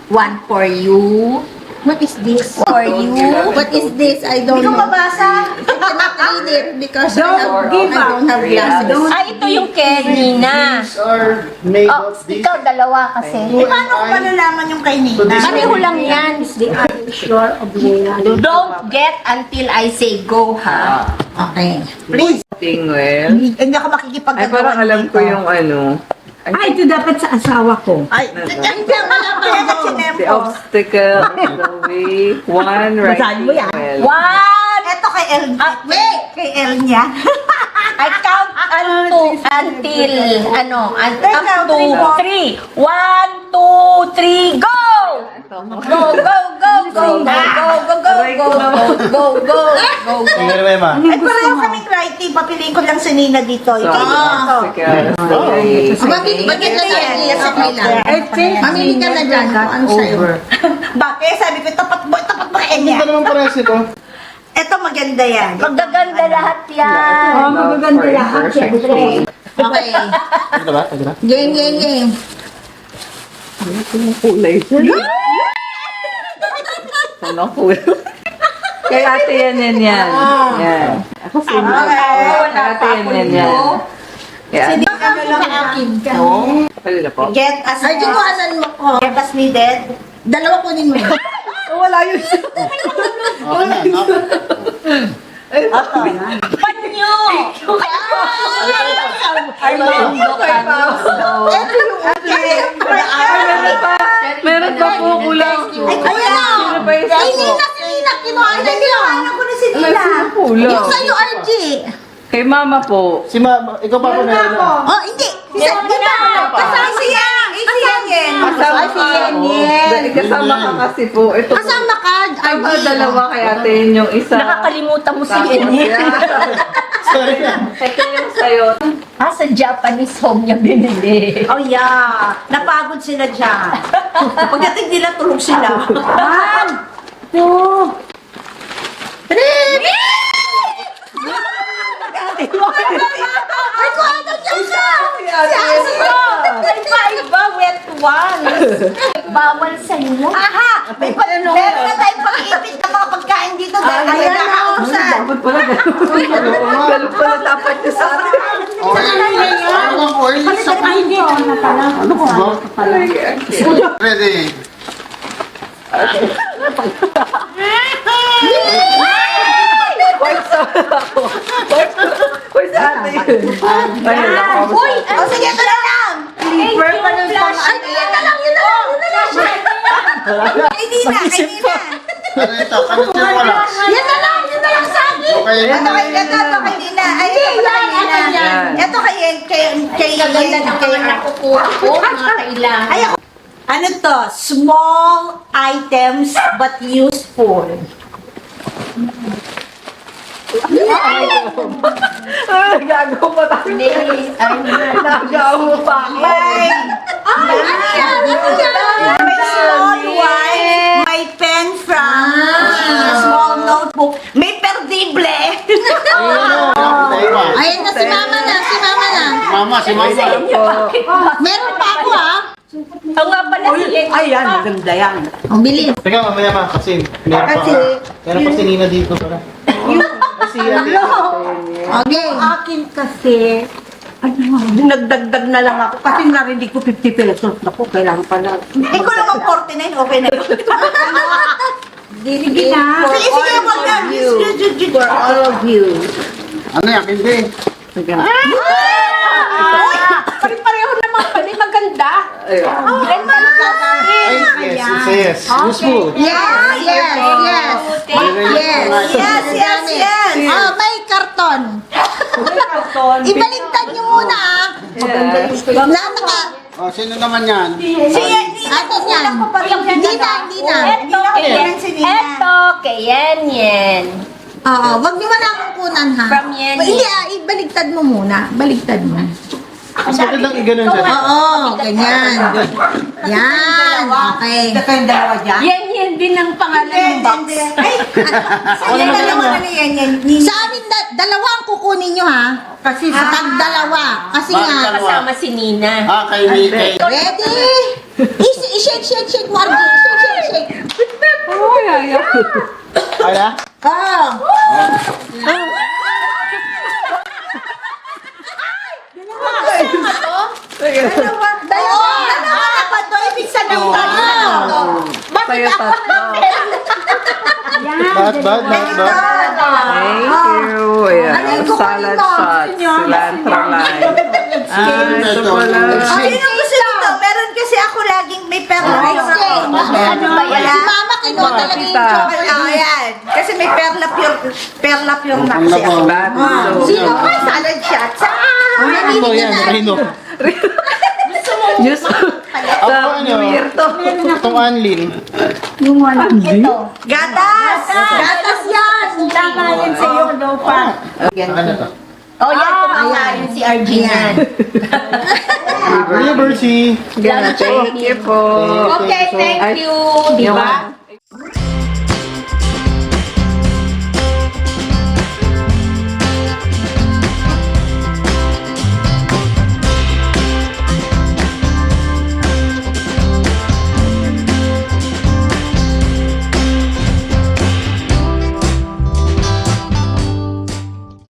One for you. What is this? For you. What is this? I don't know. Hindi ko mabasa. I cannot read it because I don't have glasses. Ito yung Kenina. These are made Oh, of these. ikaw dalawa kasi. Paano ko malalaman yung kay Nina? Pareho lang yan. Sure of Nina. Don't get until I say go, ha? Okay. Please. Tingwell. Hindi ako makikipagkagawa. Ay, parang alam ko yung ano. Ay, ito dapat sa asawa ko. Ay, hindi ako alam ko. The obstacle is the way. One right. Basahin mo yan. Well. One! Ito kay El. Wait! Kay El niya. I count until, up to 3. 1, 2, 3, go! Go, go, go, go, go, go, go, go, go, go, go, go. Tingnan mo, Emma. Ay, pareho kaming writing. Papiliin ko lang si Nina dito. So, Ikaw dito. obstacle. Mamili ka na yan. Mamili ka na dyan. Ano sa'yo? Bakit? Sabi ko, tapat mo kay Hindi niya. ka naman pares ito. Ito maganda yan. Magaganda lahat yan. Oh, magaganda lahat, syempre. Okay. Ito ba? Ito ba? Game, game, game. Kulay. Ano kulay? Kay ate yan. Yan. Ako sino? Kay ate yan. Yan. Hindi ka sa akin. Kalila po. Get as Ay, kuhanan mo ko. Get as needed. Dalawa kunin mo. Wala yun. Okay na, no? Panyo! Armando Carlos. Meron pa po kulang. Ay, kuya na. Sino ba isa Ay, po? Nina. Kinuha na niya. Ko na si Nina. Sino kulang? Yung sa'yo, RG. Kay mama po. Si Ma, ikaw pa po meron na. Oh, hindi. Di ba? Kasama si Yan. Si Yan. Kasama si Yan. Dahil kasama ka kasi po. Ito po. Kasama ka, Tama, RG. dalawa kay ate yung isa. Nakakalimutan mo si Tapos Yenny. yan. Sorry na. Ito yung sayo. Sa Japanese home niya binili. Oh, yeah. Napagod sila dyan. Pagdating nila, tulog sila. One, two, three. Ay, kung ano dyan siya! Iba, wet ones. Bawal sa inyo. Aha! Meron na tayong pag-iipit ng mga pagkain dito dahil tayo nakausan. Dapat pala ganun. Ganun pala dapat yung sa atin. Ano po? Ano po ba? Ready. Uy, sa ate yun. Ayun ako. Uy! O sige, ito na lang! Liver pa ng Ay, yun na lang, yun na lang, yun na lang. Kay Nina, kay Nina. Ano ito? Ano ito yung wala? Yun na lang sa akin. Okay. Ito kay Nina. Ay, ito kay Nina. Ito kay Gaganda ng mga nakukuha ko, mga kailangan. Ay, ako. Ano to? Small items but useful. Gagawa pa tayo. Nagawa pa ako. May small wine, may pen from small notebook, may perdible. Ayan na si Mama na, si Mama na. Mama, si Mama. Meron pa ako Ito nga pala si Yenny. Ayan, maganda yan. Ang bilis. Teka, mamaya ma, kasi meron pa. Meron pa si Nina dito pala. Kasi ate. Okay. Akin kasi, nagdagdag na lang ako kasi narinig ko 50 pesos na po. Kailangan pa na. Eh, kung naman 49, okay na yun. Sige na. Sige, sige, wag na. For all of you. Ano yan? Hindi. Pare-pareho naman pala, maganda. Ayun. Ay, yes. Useful. Yes, yes, yes. Yes, yes, yes. Oh, may karton. Ibaligtad niyo muna, ah. Naka, Oh, sino naman yan? atin yan. Hindi na. Ito, kay Yenyen. Oo, wag niyo man akong kunan, ha? From Yenny. Hindi, ibaligtad mo muna. Baligtad mo. Ang bakit lang iganon siya? Oo, ganyan. Yan, okay. Ito kayong dalawa dyan. Yenyen din ang pangalan ng box. Ay, sa dalawa na yan. Sa amin, dalawa ang kukunin nyo, ha? Kasi Sa sa tagdalawa. Kasi Bakit nga, dalawa? Kasama si Nina. Kay Mickey. ready? I-shake, Margie. Shake. Oh, yeah. Ala? Oh. Dalawa pa to. Ibig sabihin Sa'yo tatlo. Not bad. Thank you. Ayan. Salad shots. Cilantro lime. Ito pala. Sino gusto nito? Meron kasi ako laging may perla. Exchange. Ano ba yan? Si Mama kinuha talaga yung Tita. chocolate. Oh, yan. Kasi may perla pure na kasi ako. Bato. Sino ba? Salad shots. Ito yan, Rino. Diyos. Ako New Year to. Itong Anlin. Ito. Gatas! Gatas yan! Tama yan sa'yo, no pa. Ano to? Oh, yan. Kumakain si RG yan. Liberty. Thank you po. Okay, thank you. Di ba?